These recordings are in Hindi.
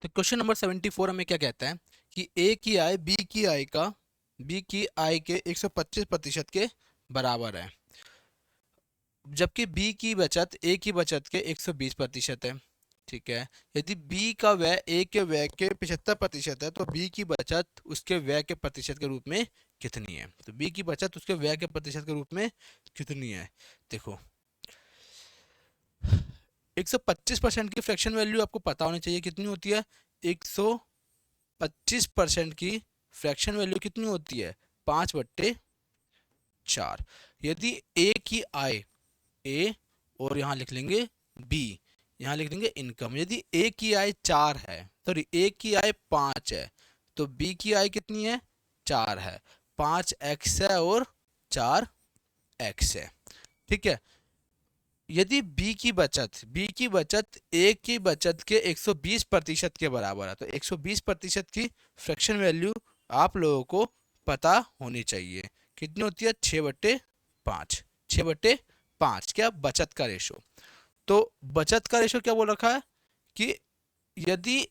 तो क्वेश्चन नंबर 74 हमें क्या कहता है कि ए की आय बी की आय के 125% के बराबर है, जबकि बी की बचत ए की बचत के 120% है। ठीक है। यदि बी का व्यय ए के व्यय के 75% है तो बी की बचत उसके व्यय के प्रतिशत के रूप में कितनी है। तो बी की बचत उसके व्यय के प्रतिशत के रूप में कितनी है। देखो, 125% की फ्रैक्शन वैल्यू आपको पता होनी चाहिए कितनी होती है। 125% की फ्रैक्शन वैल्यू कितनी होती है, 5/4। यदि ए की आय, ए और यहाँ लिख लेंगे बी, यहाँ लिख देंगे इनकम। यदि ए की आय 4 है, सॉरी ए की आय 5 है, तो बी की आय कितनी है, 4 है। 5x है और 4x है। ठीक है। यदि बी की बचत ए की बचत के 120% के बराबर है, तो 120% की फ्रैक्शन वैल्यू आप लोगों को पता होनी चाहिए। कितनी होती है, 6/5। 6/5 क्या, बचत का रेशो। तो बचत का रेशो क्या बोल रखा है कि यदि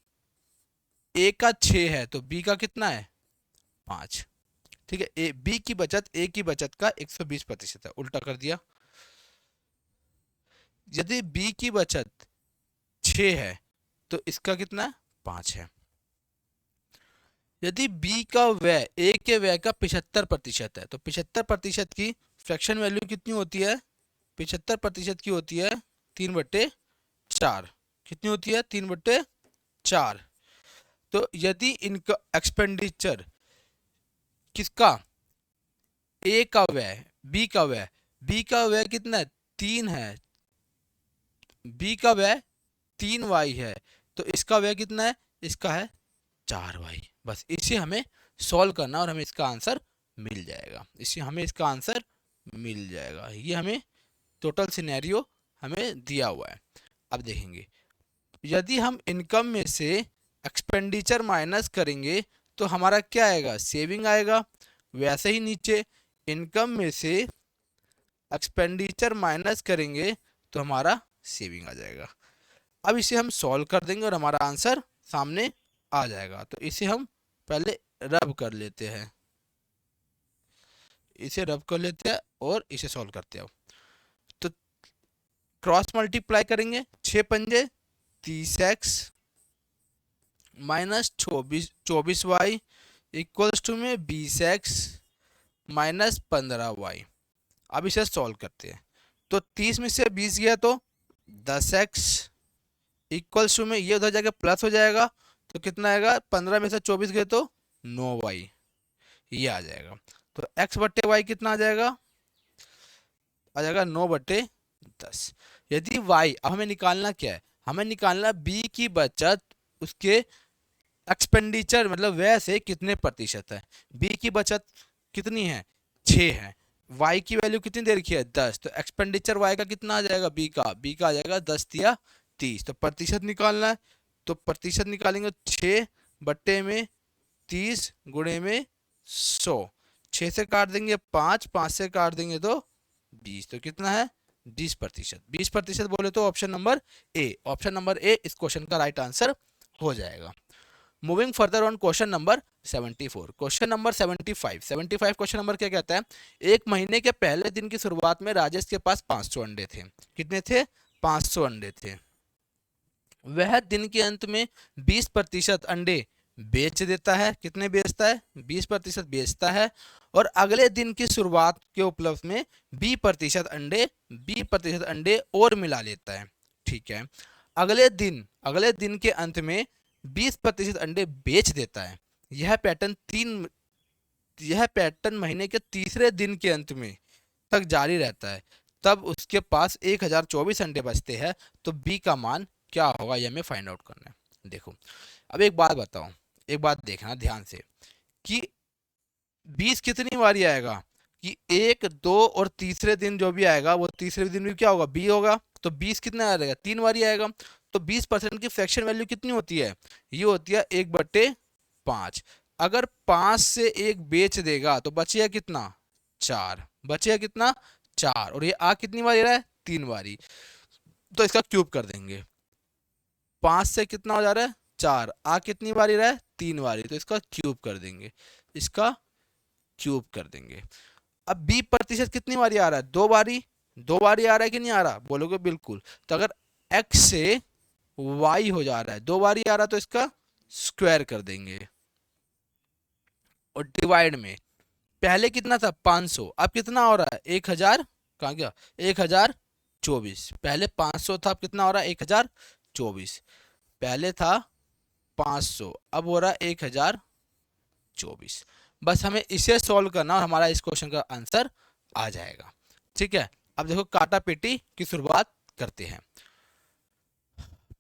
ए का 6 है तो बी का कितना है, 5। ठीक है। बी की बचत ए की बचत का 120% है, उल्टा कर दिया। यदि बी की बचत 6 है तो इसका कितना है, 5 है। यदि बी का व्यय ए के व्यय का 75% है तो 75% की फ्रैक्शन वैल्यू कितनी होती है, 75% की होती है 3/4। कितनी होती है, 3/4। तो यदि इनका एक्सपेंडिचर किसका, ए का व्यय, बी का व्यय कितना है, 3 है। बी का व्यय 3y है, तो इसका व्यय कितना है, इसका है 4y। बस इसे हमें सॉल्व करना और हमें इसका आंसर मिल जाएगा। ये हमें टोटल सिनेरियो हमें दिया हुआ है। अब देखेंगे, यदि हम इनकम में से एक्सपेंडिचर माइनस करेंगे तो हमारा क्या आएगा, सेविंग आएगा। वैसे ही नीचे इनकम में से एक्सपेंडिचर माइनस करेंगे तो हमारा सेविंग आ जाएगा। अब इसे हम सॉल्व कर देंगे और हमारा आंसर सामने आ जाएगा। तो इसे हम पहले रब कर लेते हैं, और इसे सॉल्व करते हैं। तो क्रॉस मल्टीप्लाई करेंगे, 6×5 30x minus 24y equals to में 20x माइनस 15y। अब इसे सॉल्व करते हैं। तो 30 में से 20 गया तो 10x इक्वल्स टू में ये उधर जाके प्लस हो जाएगा, तो कितना आएगा, 15 में से 24 गए तो 9y, ये आ जाएगा। तो x/y कितना आ जाएगा 9/10। यदि y, अब हमें निकालना क्या है, हमें निकालना b की बचत उसके एक्सपेंडिचर मतलब व्यय से कितने प्रतिशत है। b की बचत कितनी है, 6 है। y की वैल्यू कितनी दे रखी है, 10। तो एक्सपेंडिचर y का कितना आ जाएगा, b का आ जाएगा 10 या 30। तो प्रतिशत निकालना है, तो प्रतिशत निकालेंगे 6/30 × 100। 6 से काट देंगे 5, 5 से काट देंगे तो 20। तो कितना है, 20%। 20% बोले तो ऑप्शन नंबर ए इस क्वेश्चन का राइट आंसर हो जाएगा। Moving further on question number 74। Question number 75 question number क्या कहता है, एक महीने के पहले दिन की शुरुआत में राजेश के पास 500 अंडे थे। कितने थे, 500 अंडे थे। वह दिन के अंत में 20% अंडे बेच देता है। कितने बेचता है, 20% बेचता है। और अगले दिन की शुरुआत के उपलब्ध में 20% अंडे और मिला लेता है। ठीक है। अगले दिन के अंत में 20% अंडे बेच देता है। यह पैटर्न महीने के तीसरे दिन के अंत में तक जारी रहता है। तब उसके पास 1024 अंडे बचते हैं। तो बी का मान क्या होगा, यह हमें फाइंड आउट करना है। देखो, अब एक बात बताओ, एक बात देखना ध्यान से कि 20 कितनी बारी आएगा, कि 1, 2 और तीसरे दिन जो भी आएगा वो तीसरे दिन भी क्या होगा, बी होगा। तो 20 कितना आ जाएगा, 3 बारी आएगा। तो 20% की फ्रैक्शन वैल्यू कितनी होती है, ये होती है 1/5। अगर 5 से 1 बेच देगा तो बचेगा कितना, 4। बचेगा कितना, 4। और ये आ कितनी बारी रहा है, 3 बारी। तो इसका क्यूब कर देंगे, 5 से कितना हो जा रहा है, 4, आ कितनी बारी रहा है 3 बारी, तो इसका क्यूब कर देंगे, इसका क्यूब कर देंगे। अब बी प्रतिशत कितनी बारी आ रहा है 2 बारी, 2 बारी आ रहा है कि नहीं आ रहा, बोलोगे बिल्कुल। तो अगर x से y हो जा रहा है 2 बारी आ रहा है तो इसका स्क्वायर कर देंगे, और डिवाइड में पहले कितना था 500, अब कितना हो रहा है 1000, कहाँ गया 1024, पहले 500 था, अब कितना हो रहा है 1024, पहले था 500 अब हो रहा है 1024। बस हमें इसे सॉल्व करना और हमारा इस क्वेश्चन का आंसर आ जाएगा। ठीक है, अब देखो काटा पेटी की शुरुआत करते हैं।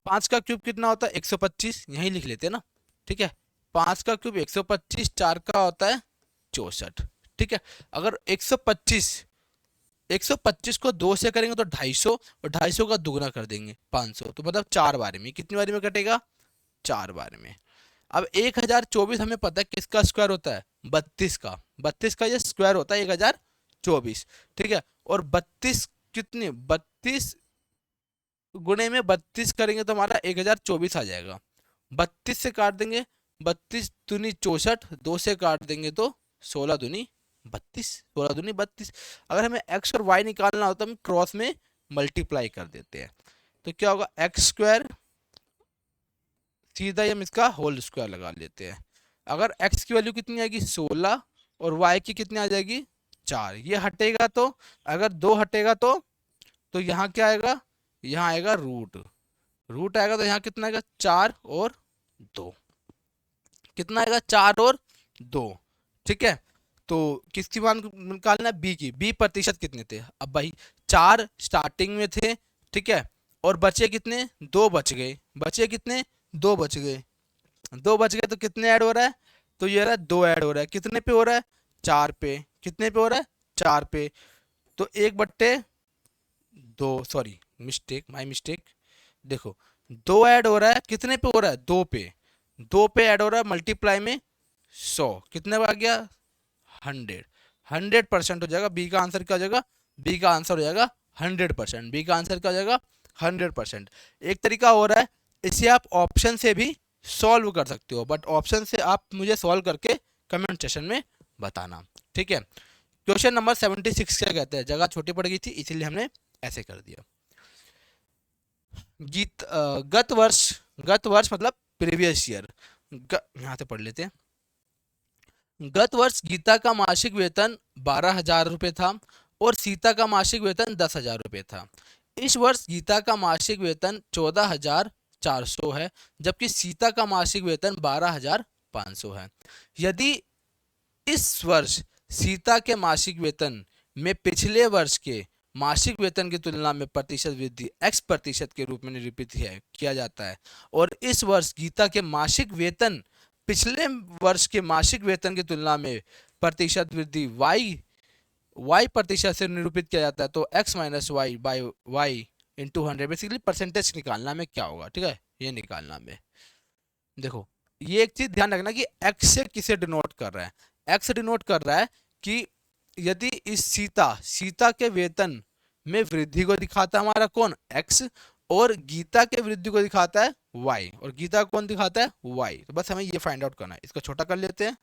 5 का क्यूब कितना होता है 125, यहीं लिख लेते हैं ना। ठीक है, 5 का क्यूब 125, 4 का होता है 64। ठीक है, अगर 125 को 2 से करेंगे तो 250, और 250 का दुगना कर देंगे 500, तो मतलब 4 बार में, कितनी बारी में कटेगा 4 बार में। अब 1024 हमें पता है किसका स्क्वायर होता है 32 का, 32 का ये स्क्वायर होता है 1024। ठीक है, और 32 कितनी 32 गुणे में 32 करेंगे तो हमारा 1024 आ जाएगा। 32 से काट देंगे, 32 दूनी 64, 2 से काट देंगे तो 16 दूनी 32, 16 दूनी 32। अगर हमें x और y निकालना हो तो हम क्रॉस में मल्टीप्लाई कर देते हैं, तो क्या होगा एक्स स्क्वायर, सीधा हम इसका होल स्क्वायर लगा लेते हैं। अगर x की वैल्यू कितनी आएगी 16 और y की कितनी आ जाएगी 4, ये हटेगा तो, अगर 2 हटेगा तो यहाँ क्या आएगा, यहाँ आएगा रूट, रूट आएगा तो यहाँ कितना आएगा 4 और 2, कितना आएगा 4 और 2। ठीक है, तो किसकी मान निकालना है बी की, बी प्रतिशत कितने थे, अब भाई 4 स्टार्टिंग में थे। ठीक है, और बचे कितने 2 बच गए, बचे कितने 2 बच गए, 2 बच गए तो कितने ऐड हो रहा है, तो ये रहा 2 ऐड हो रहा है, कितने पे हो रहा है 4 पे, कितने पे हो रहा है 4 पे, तो 1/2, सॉरी मिस्टेक, माय मिस्टेक, देखो 2 ऐड हो रहा है, कितने पे हो रहा है 2 पे, 2 पे ऐड हो रहा है मल्टीप्लाई में 100, कितने आ गया 100, 100% हो जाएगा। बी का आंसर क्या हो जाएगा, बी का आंसर हो जाएगा 100%, बी का आंसर क्या हो जाएगा 100%। एक तरीका हो रहा है, इसे आप ऑप्शन से भी सॉल्व कर सकते हो, बट ऑप्शन से आप मुझे सॉल्व करके कमेंट सेशन में बताना। ठीक है, क्वेश्चन नंबर 76 क्या कहते हैं, जगह छोटी पड़ गई थी इसीलिए हमने ऐसे कर दिया। गत वर्ष मतलब प्रीवियस ईयर, यहाँ से पढ़ लेते हैं। गत वर्ष गीता का मासिक वेतन 12,000 रुपये था और सीता का मासिक वेतन 10,000 रुपये था। इस वर्ष गीता का मासिक वेतन 14,400 है, जबकि सीता का मासिक वेतन 12,500 है। यदि इस वर्ष सीता के मासिक वेतन में पिछले वर्ष के मासिक वेतन की तुलना में प्रतिशत वृद्धि x% के रूप में निरूपित किया जाता है, और इस वर्ष गीता के मासिक वेतन पिछले वर्ष के मासिक वेतन की तुलना में प्रतिशत वृद्धि y% से निरूपित किया जाता है, तो x - y by y into 100, basically percentage निकालना में क्या होगा। ठीक है, ये निकालना में, देखो ये एक चीज ध्यान रखना कि x से किसे डिनोट कर रहा है, x डिनोट कर रहा है कि यदि इस सीता के वेतन में वृद्धि को दिखाता है हमारा कौन x, और गीता के वृद्धि को दिखाता है y, और गीता कौन दिखाता है y, तो बस हमें ये फाइंड आउट करना है। इसको छोटा कर लेते हैं,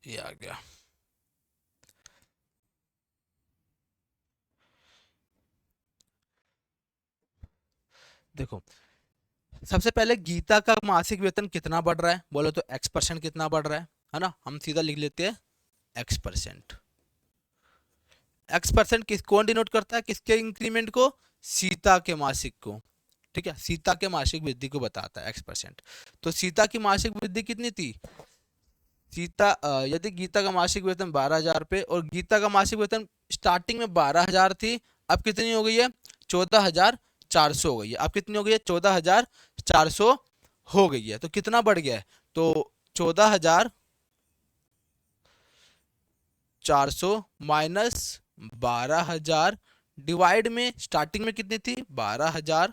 ये आ गया। देखो सबसे पहले गीता का मासिक वेतन कितना बढ़ रहा है, बोलो तो x% कितना बढ़ रहा है ना, हम सीधा लिख लेते हैं x%। x% किस कौन डिनोट करता है, किसके इंक्रीमेंट को, सीता के मासिक को। ठीक है, सीता के मासिक वृद्धि को बताता है x%। तो सीता की मासिक वृद्धि कितनी थी, यदि गीता का मासिक वेतन 12,000 रुपये, और गीता का मासिक वेतन स्टार्टिंग में 12,000 थी, अब कितनी हो गई है 14,400 हो गई है, अब कितनी हो गई है 14,400 हो गई है, तो कितना बढ़ गया है, तो 14,400 माइनस 12,000 डिवाइड में स्टार्टिंग में कितनी थी 12,000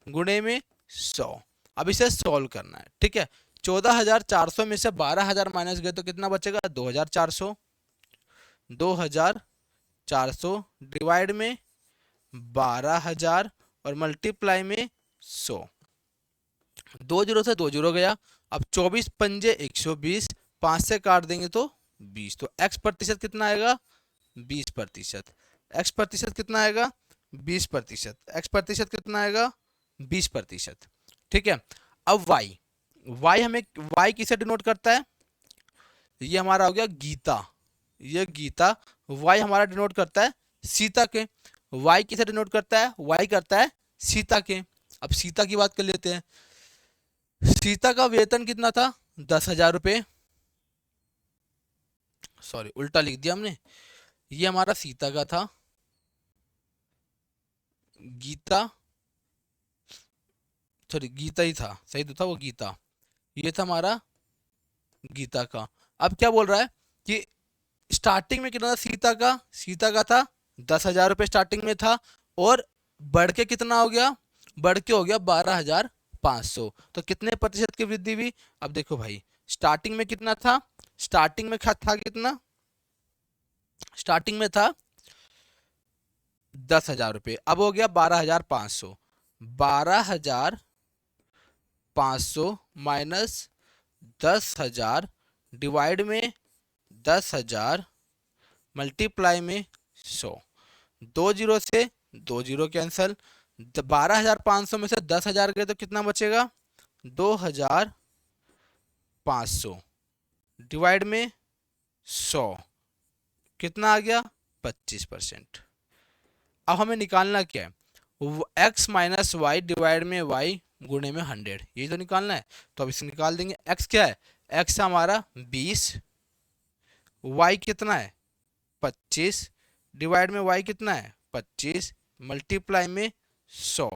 गुणे में 100। अब इसे सॉल्व करना है। ठीक है, 14,400 में से 12,000 माइनस गए तो कितना बचेगा 2,400, 2400 डिवाइड में 12,000 और मल्टीप्लाई में 100। 20 से 20 गया। अब 24 पंजे 120, 5 से काट देंगे तो 20। तो x प्रतिशत कितना आएगा? 20%। x प्रतिशत कितना आएगा? 20%। x प्रतिशत कितना आएगा? 20%। ठीक है। अब y हमें y किसे डिनोट करता है? ये हमारा हो गया गीता, ये गीता। y हमारा डिनोट करता है सीता के। y किसे डिनोट करता है? y करता है सीता के। अब सीता की बात कर लेते हैं। सीता का वेतन कितना था? 10,000 रुपये। सॉरी, उल्टा लिख दिया हमने। ये हमारा सीता का था, गीता, सॉरी गीता ही था, सही तो था वो गीता। ये था हमारा गीता का। अब क्या बोल रहा है कि स्टार्टिंग में कितना था सीता का? सीता का था 10,000 रुपये स्टार्टिंग में था, और बढ़ के कितना हो गया? बढ़ के हो गया 12,500। तो कितने प्रतिशत की वृद्धि हुई? अब देखो भाई, स्टार्टिंग में कितना था? स्टार्टिंग में था कितना? स्टार्टिंग में था 10,000 रुपये, अब हो गया 12,500। 12,500 माइनस 10,000 डिवाइड में 10,000 मल्टीप्लाई में 100। 20 से 20 कैंसल। 12,500 में से 10,000 गए तो कितना बचेगा? 2,500 डिवाइड में 100 कितना आ गया? 25%। अब हमें निकालना क्या है? x माइनस वाई डिवाइड में y गुणे में 100, यही तो निकालना है। तो अब इसे निकाल देंगे। x क्या है? x हमारा 20, y कितना है? 25 डिवाइड में y कितना है? 25 मल्टीप्लाई में 100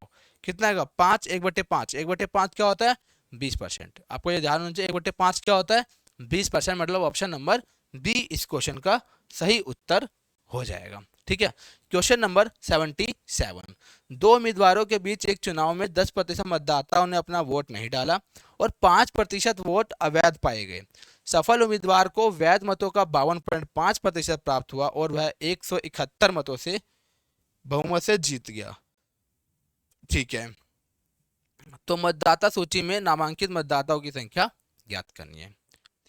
कितना आएगा? 5 1/5। 1/5 क्या होता है? 20%। आपको ये ध्यान होना चाहिए, 1/5 क्या होता है? 20%। मतलब ऑप्शन नंबर बी इस क्वेश्चन का सही उत्तर हो जाएगा। ठीक है। Question number 77। दो उम्मीदवारों के बीच एक चुनाव में 10% मतदाताओं ने अपना वोट नहीं डाला और 5% वोट अवैध पाए गए। सफल उम्मीदवार को वैध मतों का 52.5% प्राप्त हुआ और वह 171 मतों से बहुमत से जीत गया। ठीक है। तो मतदाता सूची में नामांकित मतदाताओं की संख्या ज्ञात करनी है।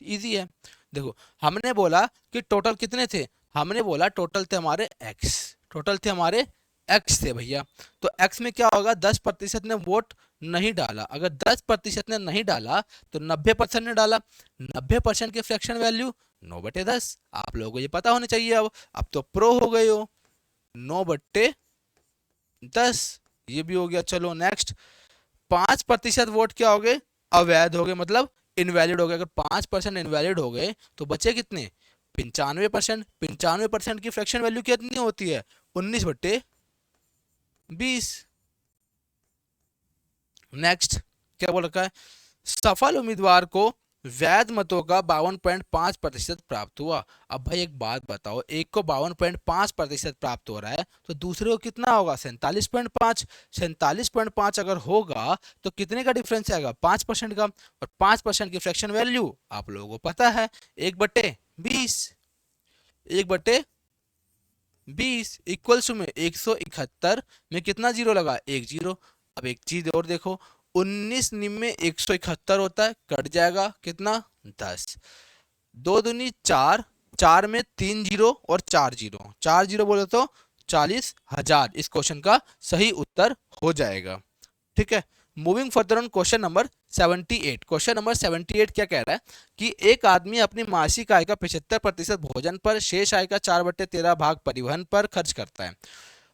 इजी है। देखो, हमने बोला कि टोटल कितने थे? हमने बोला टोटल थे हमारे x, टोटल थे हमारे x थे भैया। तो x में क्या होगा? 10% ने वोट नहीं डाला। अगर 10% ने नहीं डाला तो 90% ने डाला। 90% की फ्रैक्शन वैल्यू 9/10। आप लोगों को ये पता होना चाहिए। अब तो प्रो हो गए हो। 9/10 ये भी हो गया। चलो नेक्स्ट। 5% वोट क्या हो गए? अवैध हो गए, मतलब इनवैलिड हो गए। अगर 5% इनवैलिड हो गए तो बचे कितने? 95%। 95% की फ्रैक्शन वैल्यू कितनी होती है? 19/20। नेक्स्ट क्या बोल रखा है? सफल उम्मीदवार को वैध मतों का 52.5% प्राप्त हुआ। अब भाई एक बात बताओ, एक को 52.5% प्राप्त हो रहा है तो दूसरे को कितना होगा? 47.5। 47.5 अगर होगा तो कितने का डिफरेंस आएगा? 5% का। और 5% की फ्रैक्शन वैल्यू आप लोगों को पता है 1/20। 1/20 इक्वल्स में 171 में कितना जीरो लगा? 1 जीरो। अब एक चीज और देखो, 19 में 171 होता है, कट जाएगा कितना? 10। 2 दूनी 4, 4 में 3 जीरो और 4 जीरो, 4 जीरो बोले तो 40,000 इस क्वेश्चन का सही उत्तर हो जाएगा। ठीक है। Moving further on question number 78। Question number 78 क्या कह रहा है कि एक आदमी अपनी मासिक आय का 75% भोजन पर, शेष आय का 4/13 भाग परिवहन पर खर्च करता है।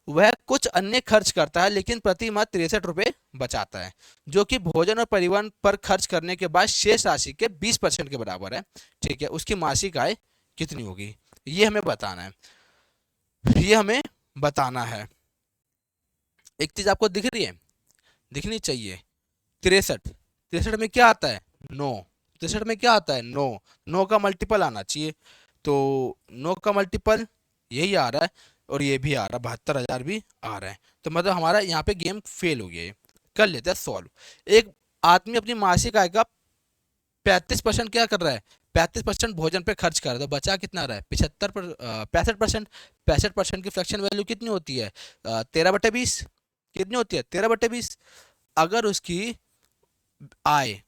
वह कुछ अन्य खर्च करता है लेकिन प्रति माह 63 रुपये बचाता है, जो कि भोजन और परिवहन पर खर्च करने के बाद शेष राशि के 20% के बराबर है। ठीक है। उसकी मासिक आय कितनी होगी? ये हमें बताना है। ये हमें बताना है। एक चीज आपको दिख रही है, दिखनी चाहिए। 63। 63 में क्या आता है? 9। 63 में क्या आता है? 9। 9 का मल्टीपल आना चाहिए। तो 9 का मल्टीपल यही आ रहा है और ये भी आ रहा है, 72,000 भी आ रहा है। तो मतलब हमारा यहाँ पे गेम फेल हो गया है। कर लेते हैं सॉल्व। एक आदमी अपनी मासिक आय का 35% क्या कर रहा है? 35% भोजन पे खर्च कर रहा है, तो बचा कितना रहा है 65%। 65% की फ्रैक्शन वैल्यू कितनी होती है 13/20। कितनी होती है 13/20। अगर उसकी आय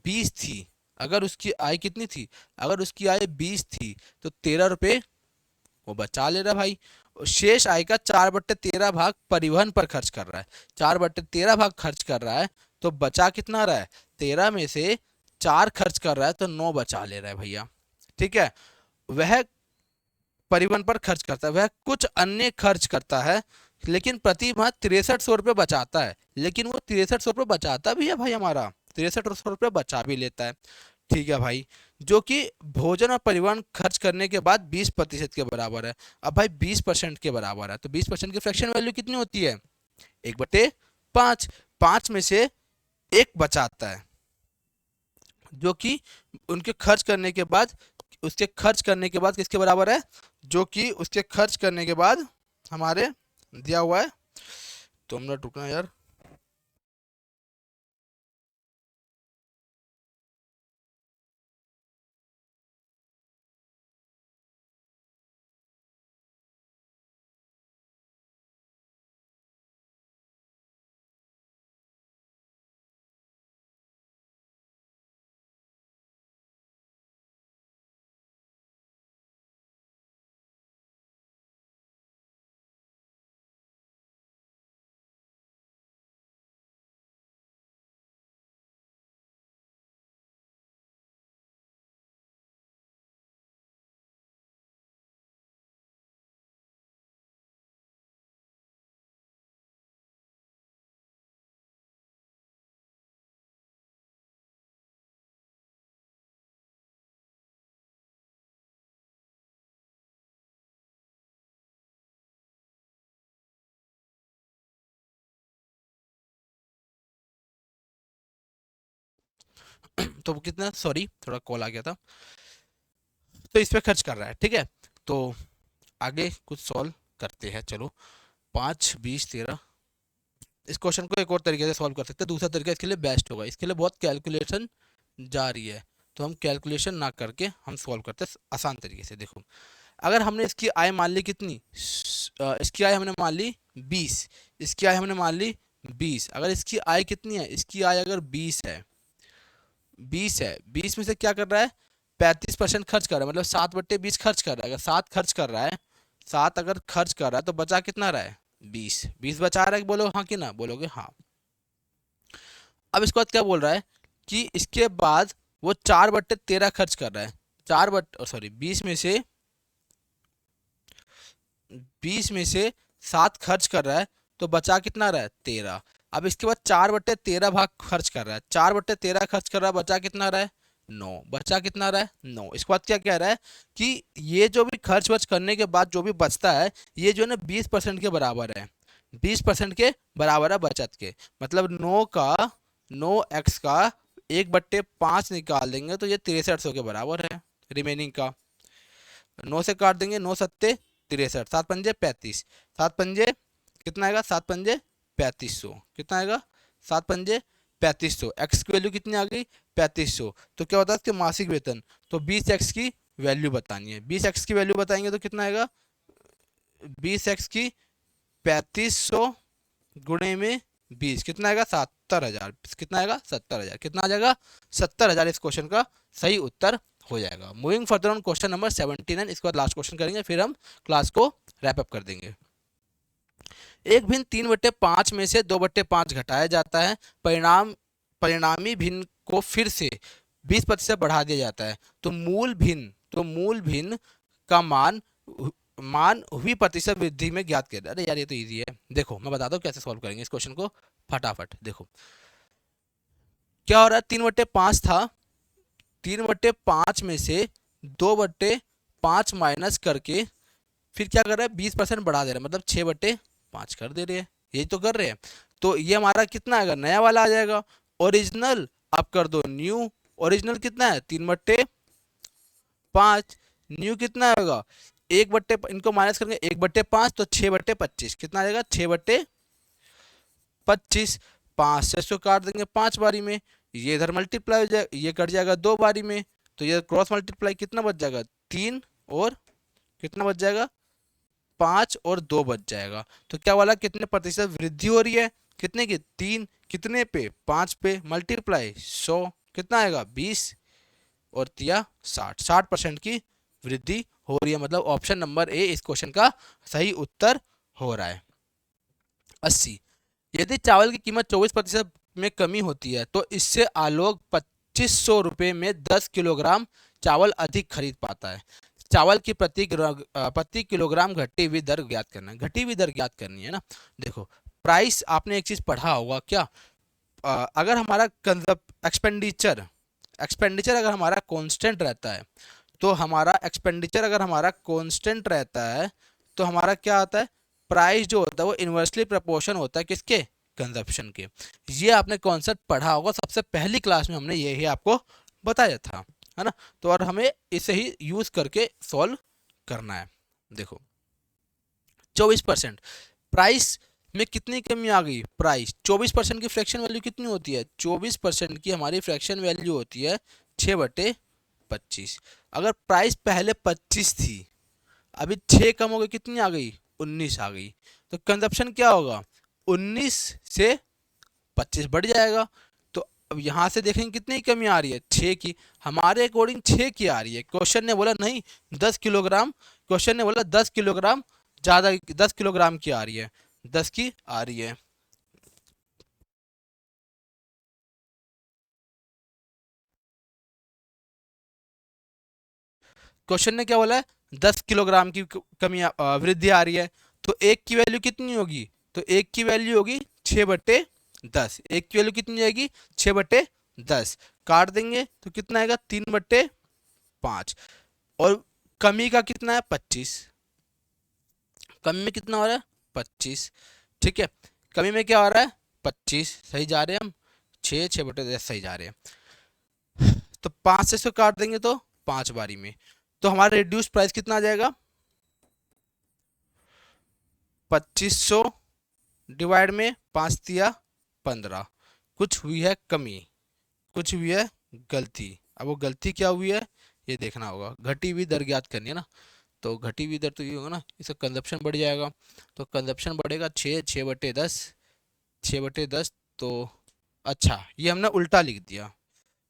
20 थी, अगर उसकी आय कितनी थी, अगर उसकी आय 20 थी तो 13 रुपये वो बचा ले रहा है भाई। शेष आय का 4/13 भाग परिवहन पर खर्च कर रहा है, 4/13 भाग खर्च कर रहा है, तो बचा कितना रहा है 13 में से 4 खर्च कर रहा है तो 9 बचा ले रहा है भैया। ठीक है, वह परिवहन पर खर्च करता है, वह कुछ अन्य खर्च करता है, लेकिन प्रति माह 6300 रुपये बचाता है। लेकिन वो 6300 रुपये बचाता भी है भाई, हमारा 6300 रुपये बचा भी लेता है। ठीक है भाई, जो कि भोजन और परिवहन खर्च करने के बाद 20% के बराबर है। अब भाई 20% के बराबर है तो 20% की फ्रैक्शन वैल्यू कितनी होती है 1/5। 5 में से 1 बचाता है, जो कि उनके खर्च करने के बाद, उसके खर्च करने के बाद किसके बराबर है, जो कि उसके खर्च करने के बाद हमारे दिया हुआ है। तो हम लोग रुकना यार। तो वो कितना, सॉरी थोड़ा कॉल आ गया था, तो इस पे खर्च कर रहा है। ठीक है, तो आगे कुछ सॉल्व करते हैं चलो। 5, 20, 13, इस क्वेश्चन को एक और तरीके से सॉल्व कर सकते हैं। दूसरा तरीका इसके लिए बेस्ट होगा, इसके लिए बहुत कैलकुलेशन जा रही है, तो हम कैलकुलेशन ना करके हम सॉल्व करते हैं आसान तरीके से। देखो, अगर हमने इसकी आय मान ली कितनी, इसकी आय हमने मान ली 20, इसकी आय हमने मान ली 20। अगर इसकी आय कितनी है, इसकी आय अगर 20 है, 20 में से क्या कर रहा है 35% खर्च कर रहा है, मतलब 7/20 खर्च कर रहा है। अगर 7 खर्च कर रहा है, 7 अगर खर्च कर रहा है तो बचा कितना रहा है 20 बचा रहा है। बोलो हाँ कि ना, बोलोगे हाँ। अब इसके बाद क्या बोल रहा है कि इसके बाद वो 4/13 खर्च कर रहा है, 20 में से 7 खर्च कर रहा है, तो बचा कितना रहा है 13। अब इसके बाद 4/13 भाग खर्च कर रहा है, 4/13 खर्च कर रहा है, बचा कितना रहा है 9। बचा कितना रहा है 9। इसके बाद क्या कह रहा है कि ये जो भी खर्च वर्च करने के बाद जो भी बचता है, ये जो है ना 20% के बराबर है, 20% के बराबर है बचत के। मतलब 9x का 1/5 निकाल देंगे तो ये 6300 के बराबर है। रिमेनिंग का 9 से काट देंगे, 9×7 63, 7×5 35, 7×5 कितना आएगा 7×5 3500, कितना आएगा 7×5 3500। एक्स की वैल्यू कितनी आ गई 3500। तो क्या होता है इसके मासिक वेतन, तो 20x की वैल्यू बतानी है। 20x की वैल्यू बताएंगे तो कितना आएगा 20x की 3500 गुणे में 20 कितना आएगा 70,000। कितना आएगा 70,000। कितना आ जाएगा 70,000। इस क्वेश्चन का सही उत्तर हो जाएगा। Moving further on question number 79, इसके बाद लास्ट क्वेश्चन करेंगे, फिर हम क्लास को रैप अप कर देंगे। एक भिन्न 3/5 में से 2/5 घटाया जाता है, परिणामी भिन्न को फिर से 20% बढ़ा दिया जाता है, तो मूल भिन्न का मान हुई प्रतिशत वृद्धि में ज्ञात किया। अरे यार ये तो इजी है, देखो मैं बताता हूँ कैसे सॉल्व करेंगे इस क्वेश्चन को फटाफट। देखो क्या हो रहा है 3/5 था, 3/5 में से 2/5 माइनस करके फिर क्या कर रहा है 20% बढ़ा दे रहा है, मतलब 6/5 कर दे रहे हैं, यही तो कर रहे हैं। तो ये हमारा कितना आएगा नया वाला आ जाएगा। ओरिजिनल आप कर दो न्यू, ओरिजिनल कितना है 3/5, न्यू कितना होगा 1/, इनको माइनस करेंगे 1/5 तो 6/25 कितना आ जाएगा 6/25। 5 से इसको काट देंगे 5 बारी में, ये इधर मल्टीप्लाई हो जाएगा, ये कट जाएगा 2 बारी में, तो ये क्रॉस मल्टीप्लाई कितना बच जाएगा 3, और कितना बच जाएगा 5 और 2 बच जाएगा। तो क्या वाला कितने प्रतिशत वृद्धि हो रही है, कितने की 3, कितने पे 5 पे, मल्टीप्लाई 100, कितना आएगा 20, और तिया 60% की वृद्धि हो रही है। मतलब ऑप्शन नंबर ए इस क्वेश्चन का सही उत्तर हो रहा है। 80, यदि चावल की कीमत 24% में कमी होती है तो इससे आलोक 2500 रुपये में 10 किलोग्राम चावल अधिक खरीद पाता है। चावल की प्रति किलोग्राम घटी हुई दर ज्ञात करना है, घटी हुई दर ज्ञात करनी है ना। देखो प्राइस आपने एक चीज पढ़ा होगा क्या, अगर हमारा एक्सपेंडिचर एक्सपेंडिचर अगर हमारा कांस्टेंट रहता है, तो हमारा एक्सपेंडिचर अगर हमारा कांस्टेंट रहता है तो हमारा क्या आता है, प्राइस जो होता है वो इन्वर्सली प्रोपोर्शन होता है किसके, कंजप्शन के। ये आपने कॉन्सेप्ट पढ़ा होगा, सबसे पहली क्लास में हमने यही आपको बताया था, है ना। तो और हमें इसे ही यूज करके सॉल्व करना है। देखो 24% प्राइस में कितनी कमी आ गई, प्राइस 24% की फ्रैक्शन वैल्यू कितनी होती है, 24% की हमारी फ्रैक्शन वैल्यू होती है 6/25। अगर प्राइस पहले 25 थी, अभी 6 कम हो गई, कितनी आ गई 19 आ गई, तो कंजप्शन क्या होगा 19 से 25 बढ़ जाएगा। तो अब यहाँ से देखेंगे कितनी कमी आ रही है 6 की, हमारे अकॉर्डिंग 6 की आ रही है। क्वेश्चन ने बोला नहीं 10 किलोग्राम, क्वेश्चन ने बोला 10 किलोग्राम ज़्यादा, 10 किलोग्राम की आ रही है, 10 की आ रही है। क्वेश्चन ने क्या बोला है 10 किलोग्राम की कमी वृद्धि आ रही है, तो एक की वैल्यू कितनी होगी, तो एक की वैल्यू होगी 6/10, एक की वैल्यू कितनी जाएगी 6/10, काट देंगे तो कितना आएगा 3/5, और कमी का कितना है 25, कमी में कितना हो रहा है 25, ठीक है, कमी में क्या हो रहा है 25, सही जा रहे हैं हम, 6/10 सही जा रहे हैं। तो 5 से इसको काट देंगे तो 5 बारी में, तो हमारा रिड्यूस प्राइस कितना आ जाएगा 2500 डिवाइड में 5 दिया 15, कुछ हुई है कमी, कुछ हुई है गलती। अब वो गलती क्या हुई है ये देखना होगा, घटी हुई दर ज्ञात करनी है ना। तो घटी हुई दर तो ये होगा ना, इसका कंजप्शन बढ़ जाएगा, तो कंजप्शन बढ़ेगा 6/10, 6/10, तो अच्छा ये हमने उल्टा लिख दिया,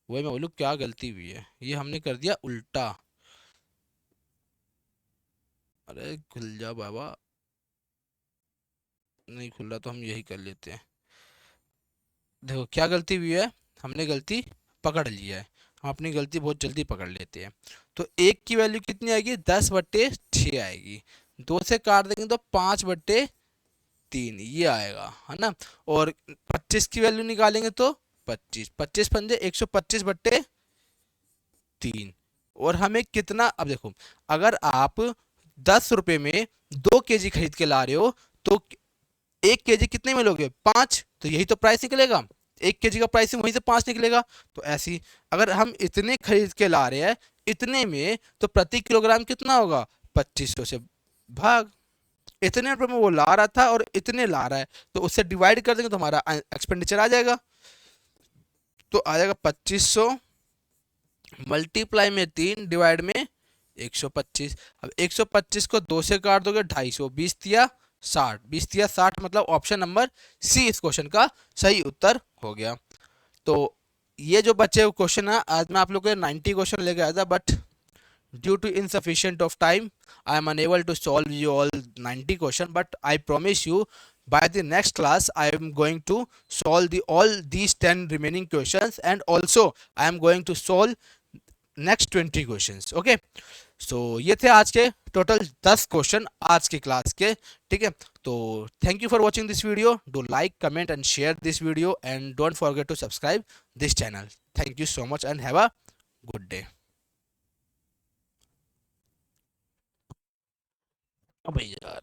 वही मैं बोलूँ क्या गलती हुई है, ये हमने कर दिया उल्टा। अरे खुल जा बाबा, नहीं खुल रहा तो हम यही कर लेते हैं। देखो क्या गलती हुई है, हमने गलती पकड़ ली है, हम अपनी गलती बहुत जल्दी पकड़ लेते हैं। तो एक की वैल्यू कितनी आएगी 10/6 आएगी, 2 से काट देंगे तो 5/3 ये आएगा, है ना। और 25 की वैल्यू निकालेंगे तो 25, 25 पंजे 125/3, और हमें कितना, अब देखो अगर आप 10 रुपये में 2 kg खरीद के ला रहे हो, तो 1 kg कितने में लोगे 5, तो यही तो प्राइस निकलेगा, 1 kg का प्राइस वहीं से 5 निकलेगा। तो ऐसी अगर हम इतने खरीद के ला रहे हैं इतने में, तो प्रति किलोग्राम कितना होगा 2500 से भाग, इतने रुपए में वो ला रहा था और इतने ला रहा है, तो उससे डिवाइड कर देंगे तो हमारा एक्सपेंडिचर आ जाएगा। तो आ जाएगा 2500 मल्टीप्लाई में 3 डिवाइड में 125। अब 125 को 2 से काट दोगे 250, 20 दिया 60, 20 दिया 60, मतलब ऑप्शन नंबर सी इस क्वेश्चन का सही उत्तर हो गया। तो ये जो बचे हुए क्वेश्चन है, आज मैं आप लोग को 90 क्वेश्चन लेके आया था, but due to insufficient of time I am unable to solve you all 90 question, but I promise you by the next class I am going to solve all these 10 remaining questions, and also I am going to solve next 20 questions, okay। सो ये थे आज के टोटल 10 क्वेश्चन आज की क्लास के, ठीक है। तो thank you for watching this video, do like comment and share this video, and don't forget to subscribe this channel. Thank you so much and have a good day. अब यार